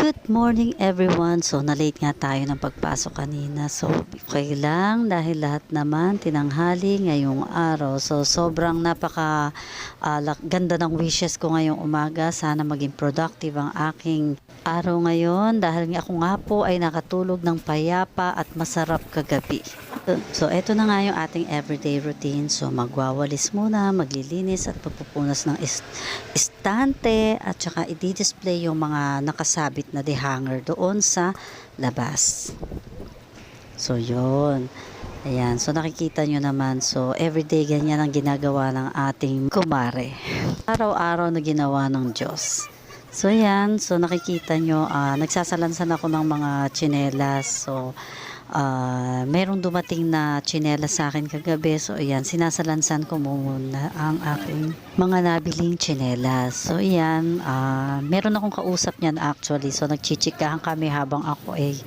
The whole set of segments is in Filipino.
Good morning everyone. So na-late nga tayo ng pagpasok kanina. So okay lang dahil lahat naman tinanghali ngayong araw. So sobrang ganda ng wishes ko ngayong umaga. Sana maging productive ang aking araw ngayon dahil ako nga po ay nakatulog ng payapa at masarap kagabi. So eto na nga yung ating everyday routine. So magwawalis muna, maglilinis at pagpupunas ng istante at saka i-display yung mga nakasabit na dehanger doon sa labas. So yun. Ayan, so nakikita nyo naman, so everyday ganyan ang ginagawa ng ating kumare. Araw-araw na ginawa ng Diyos. So yan, so nakikita nyo, nagsasalansan ako ng mga tsinelas. So merong dumating na tsinelas sa akin kagabi. So ayan, sinasalansan ko muna ang aking mga nabiling tsinelas. So ayan, meron akong kausap niyan actually. So nagchichikahan kami habang ako ay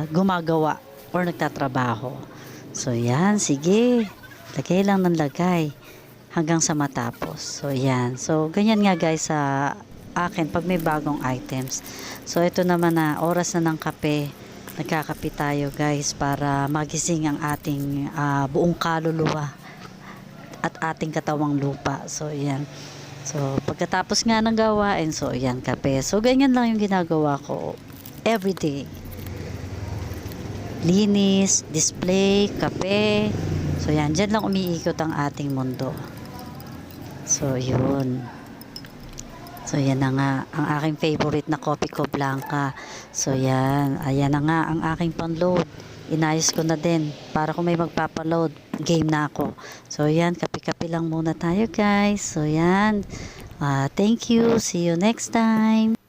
gumagawa or nagtatrabaho. So yan, sige, lagay lang ng lagay hanggang sa matapos. So yan, so ganyan nga guys sa akin pag may bagong items. So ito naman na oras na ng kape. Nagkakape tayo guys para magising ang ating buong kaluluwa at ating katawang lupa. So yan, so pagkatapos nga ng gawain, so yan, kape. So ganyan lang yung ginagawa ko everyday. Linis, display, kape. So yan, dyan lang umiikot ang ating mundo. So yun. So yan na nga ang aking favorite na Coffee Co Blanca. So yan, ayan na nga ang aking pang-load. Inayos ko na din para kung may magpapa-load, game na ako. So yan, kape-kape lang muna tayo guys. So yan, thank you, see you next time.